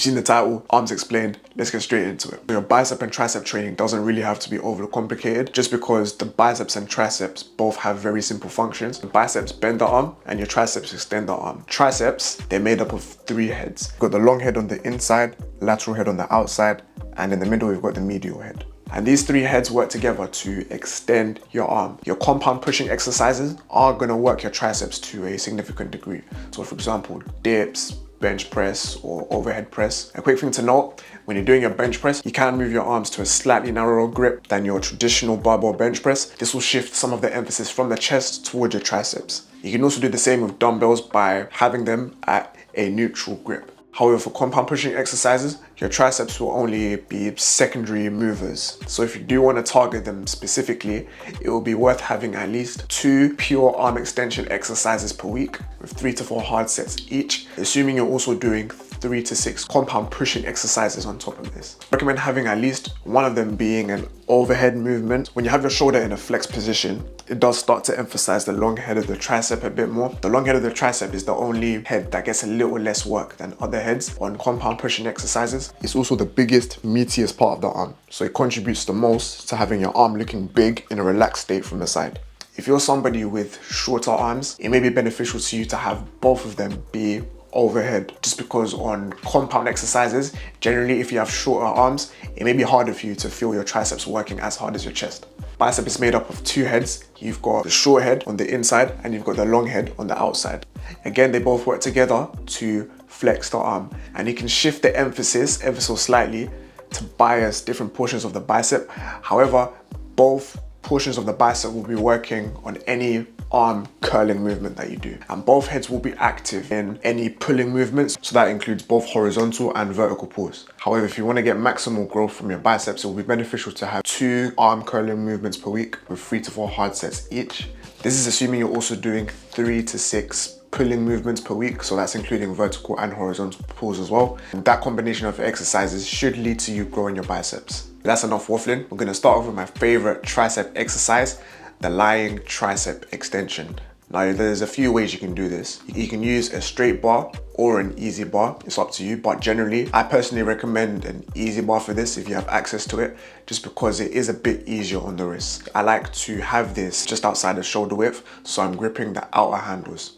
You've seen the title, arms explained, let's get straight into it. Your bicep and tricep training doesn't really have to be overly complicated, just because the biceps and triceps both have very simple functions. The biceps bend the arm and your triceps extend the arm. Triceps, they're made up of 3 heads. You've got the long head on the inside, lateral head on the outside, and in the middle we've got the medial head. And these 3 heads work together to extend your arm. Your compound pushing exercises are gonna work your triceps to a significant degree. So for example, dips, bench press, or overhead press. A quick thing to note, when you're doing your bench press, you can move your arms to a slightly narrower grip than your traditional barbell bench press. This will shift some of the emphasis from the chest towards your triceps. You can also do the same with dumbbells by having them at a neutral grip. However, for compound pushing exercises, your triceps will only be secondary movers. So if you do want to target them specifically, it will be worth having at least 2 pure arm extension exercises per week with 3 to 4 hard sets each, assuming you're also doing 3 to 6 compound pushing exercises on top of this. I recommend having at least one of them being an overhead movement. When you have your shoulder in a flex position, it does start to emphasize the long head of the tricep a bit more. The long head of the tricep is the only head that gets a little less work than other heads on compound pushing exercises. It's also the biggest, meatiest part of the arm, so it contributes the most to having your arm looking big in a relaxed state from the side. If you're somebody with shorter arms, it may be beneficial to you to have both of them be overhead, just because on compound exercises, generally if you have shorter arms, it may be harder for you to feel your triceps working as hard as your chest. Bicep is made up of 2 heads. You've got the short head on the inside and you've got the long head on the outside. Again, they both work together to flex the arm, and you can shift the emphasis ever so slightly to bias different portions of the bicep. However, both portions of the bicep will be working on any arm curling movement that you do, and both heads will be active in any pulling movements, so that includes both horizontal and vertical pulls. However, if you want to get maximal growth from your biceps, it will be beneficial to have 2 arm curling movements per week with 3 to 4 hard sets each. This is assuming you're also doing 3 to 6 pulling movements per week, so that's including vertical and horizontal pulls as well. And that combination of exercises should lead to you growing your biceps. That's enough waffling. We're gonna start off with my favorite tricep exercise, the lying tricep extension. Now there's a few ways you can do this. You can use a straight bar or an easy bar, it's up to you, but generally I personally recommend an easy bar for this if you have access to it, just because it is a bit easier on the wrist. I like to have this just outside the shoulder width, so I'm gripping the outer handles.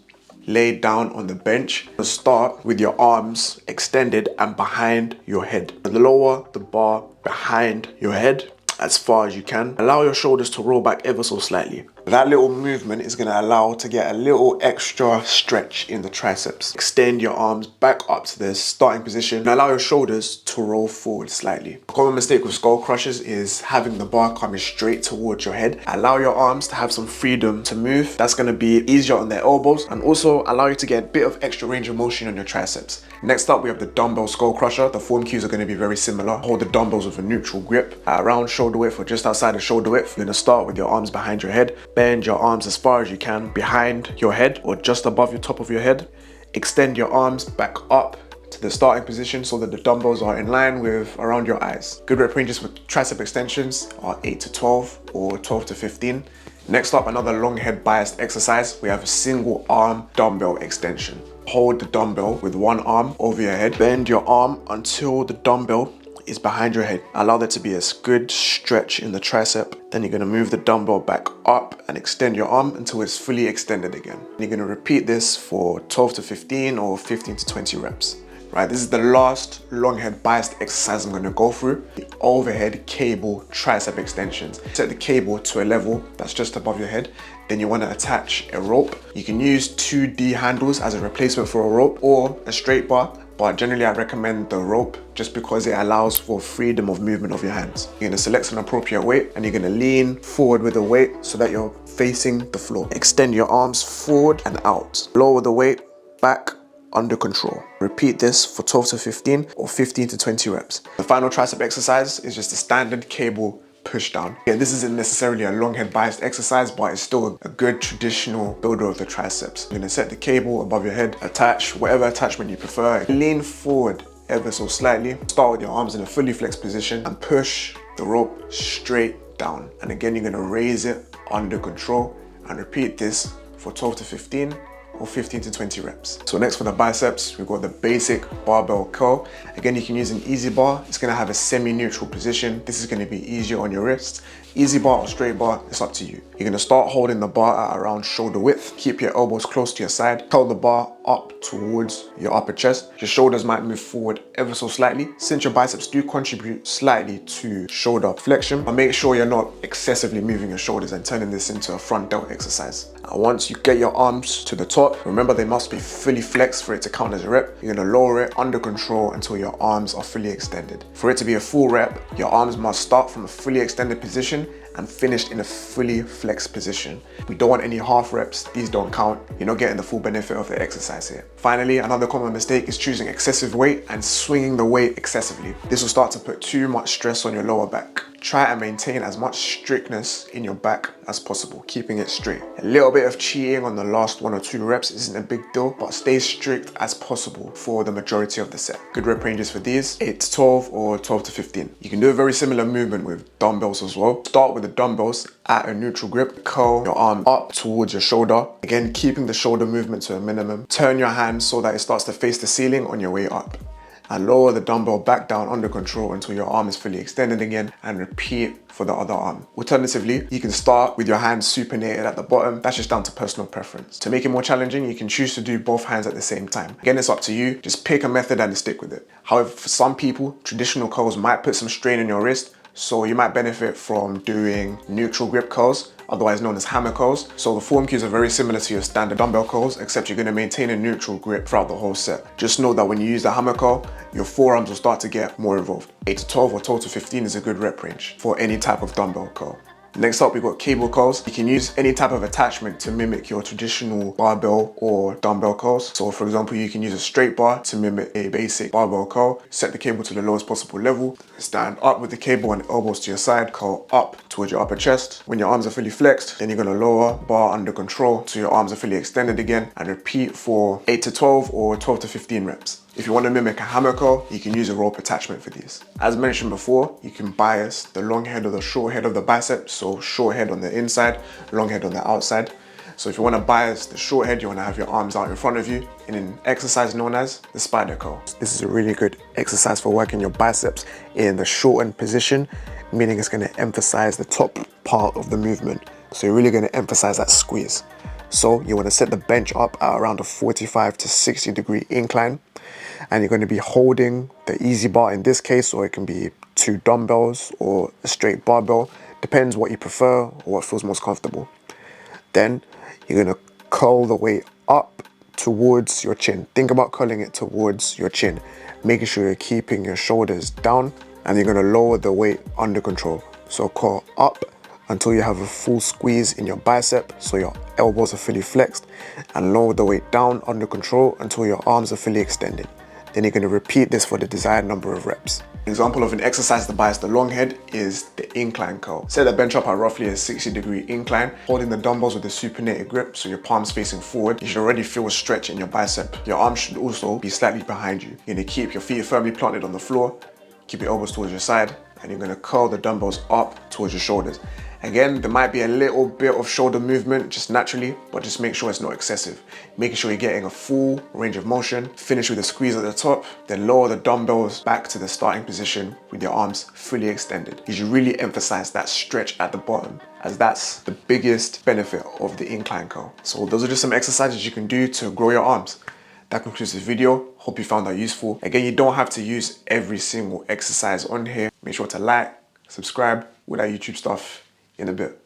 Lay down on the bench. Start with your arms extended and behind your head. Lower the bar behind your head as far as you can. Allow your shoulders to roll back ever so slightly. That little movement is gonna allow to get a little extra stretch in the triceps. Extend your arms back up to the starting position and allow your shoulders to roll forward slightly. A common mistake with skull crushers is having the bar coming straight towards your head. Allow your arms to have some freedom to move. That's gonna be easier on their elbows and also allow you to get a bit of extra range of motion on your triceps. Next up, we have the Dumbbell Skullcrusher. The form cues are gonna be very similar. Hold the dumbbells with a neutral grip at around shoulder width or just outside of shoulder width. You're gonna start with your arms behind your head. Bend your arms as far as you can behind your head or just above your top of your head. Extend your arms back up to the starting position so that the dumbbells are in line with around your eyes. Good rep ranges for tricep extensions are 8 to 12 or 12 to 15. Next up, another long head biased exercise. We have a single arm dumbbell extension. Hold the dumbbell with one arm over your head. Bend your arm until the dumbbell is behind your head. Allow there to be a good stretch in the tricep. Then you're gonna move the dumbbell back up and extend your arm until it's fully extended again. You're gonna repeat this for 12 to 15 or 15 to 20 reps. Right, this is the last long head biased exercise I'm gonna go through, the overhead cable tricep extensions. Set the cable to a level that's just above your head. Then you wanna attach a rope. You can use 2D handles as a replacement for a rope or a straight bar, but generally I recommend the rope just because it allows for freedom of movement of your hands. You're gonna select an appropriate weight and you're gonna lean forward with the weight so that you're facing the floor. Extend your arms forward and out. Lower the weight back under control. Repeat this for 12 to 15 or 15 to 20 reps. The final tricep exercise is just a standard cable push down. Yeah, this isn't necessarily a long head biased exercise, but it's still a good traditional builder of the triceps. You're gonna set the cable above your head, attach whatever attachment you prefer. Lean forward ever so slightly. Start with your arms in a fully flexed position and push the rope straight down. And again, you're gonna raise it under control and repeat this for 12 to 15 or 15 to 20 reps. So next for the biceps, we've got the basic barbell curl. Again, you can use an easy bar. It's gonna have a semi-neutral position. This is gonna be easier on your wrists. Easy bar or straight bar, it's up to you. You're gonna start holding the bar at around shoulder width. Keep your elbows close to your side. Curl the bar up towards your upper chest. Your shoulders might move forward ever so slightly, since your biceps do contribute slightly to shoulder flexion. But make sure you're not excessively moving your shoulders and turning this into a front delt exercise. And once you get your arms to the top, remember they must be fully flexed for it to count as a rep. You're gonna lower it under control until your arms are fully extended. For it to be a full rep, your arms must start from a fully extended position and finished in a fully flexed position. We don't want any half reps, these don't count. You're not getting the full benefit of the exercise here. Finally, another common mistake is choosing excessive weight and swinging the weight excessively. This will start to put too much stress on your lower back. Try and maintain as much strictness in your back as possible, keeping it straight. A little bit of cheating on the last 1 or 2 reps isn't a big deal, but stay strict as possible for the majority of the set. Good rep ranges for these, 8 to 12 or 12 to 15. You can do a very similar movement with dumbbells as well. Start with the dumbbells at a neutral grip. Curl your arm up towards your shoulder. Again, keeping the shoulder movement to a minimum. Turn your hand so that it starts to face the ceiling on your way up. And lower the dumbbell back down under control until your arm is fully extended again, and repeat for the other arm. Alternatively, you can start with your hands supinated at the bottom. That's just down to personal preference. To make it more challenging, you can choose to do both hands at the same time. Again, it's up to you. Just pick a method and stick with it. However, for some people, traditional curls might put some strain on your wrist, so you might benefit from doing neutral grip curls, otherwise known as Hamme curls. So the form cues are very similar to your standard dumbbell curls, except you're gonna maintain a neutral grip throughout the whole set. Just know that when you use the Hamme curl, your forearms will start to get more involved. 8 to 12 or 12 to 15 is a good rep range for any type of dumbbell curl. Next up, we've got cable curls. You can use any type of attachment to mimic your traditional barbell or dumbbell curls. So for example, you can use a straight bar to mimic a basic barbell curl. Set the cable to the lowest possible level. Stand up with the cable and elbows to your side. Curl up towards your upper chest. When your arms are fully flexed, then you're gonna lower, bar under control so your arms are fully extended again, and repeat for 8 to 12 or 12 to 15 reps. If you want to mimic a Hamme curl, you can use a rope attachment for these. As mentioned before, you can bias the long head or the short head of the bicep, so short head on the inside, long head on the outside. So if you want to bias the short head, you want to have your arms out in front of you in an exercise known as the spider curl. This is a really good exercise for working your biceps in the shortened position, meaning it's going to emphasize the top part of the movement. So you're really going to emphasize that squeeze. So you want to set the bench up at around a 45 to 60 degree incline, and you're going to be holding the easy bar in this case, or it can be 2 dumbbells or a straight barbell, depends what you prefer or what feels most comfortable. Then you're going to curl the weight up towards your chin. Think about curling it towards your chin, making sure you're keeping your shoulders down, and you're going to lower the weight under control. So curl up until you have a full squeeze in your bicep, so your elbows are fully flexed, and lower the weight down under control until your arms are fully extended. Then you're going to repeat this for the desired number of reps. An example of an exercise to bias the long head is the incline curl. Set the bench up at roughly a 60 degree incline, holding the dumbbells with a supinated grip, so your palms facing forward. You should already feel a stretch in your bicep. Your arms should also be slightly behind you. You're going to keep your feet firmly planted on the floor, keep your elbows towards your side, and you're going to curl the dumbbells up towards your shoulders. Again, there might be a little bit of shoulder movement just naturally, but just make sure it's not excessive. Making sure you're getting a full range of motion. Finish with a squeeze at the top, then lower the dumbbells back to the starting position with your arms fully extended. You should really emphasize that stretch at the bottom, as that's the biggest benefit of the incline curl. So those are just some exercises you can do to grow your arms. That concludes this video. Hope you found that useful. Again, you don't have to use every single exercise on here. Make sure to like, subscribe with our YouTube stuff in a bit.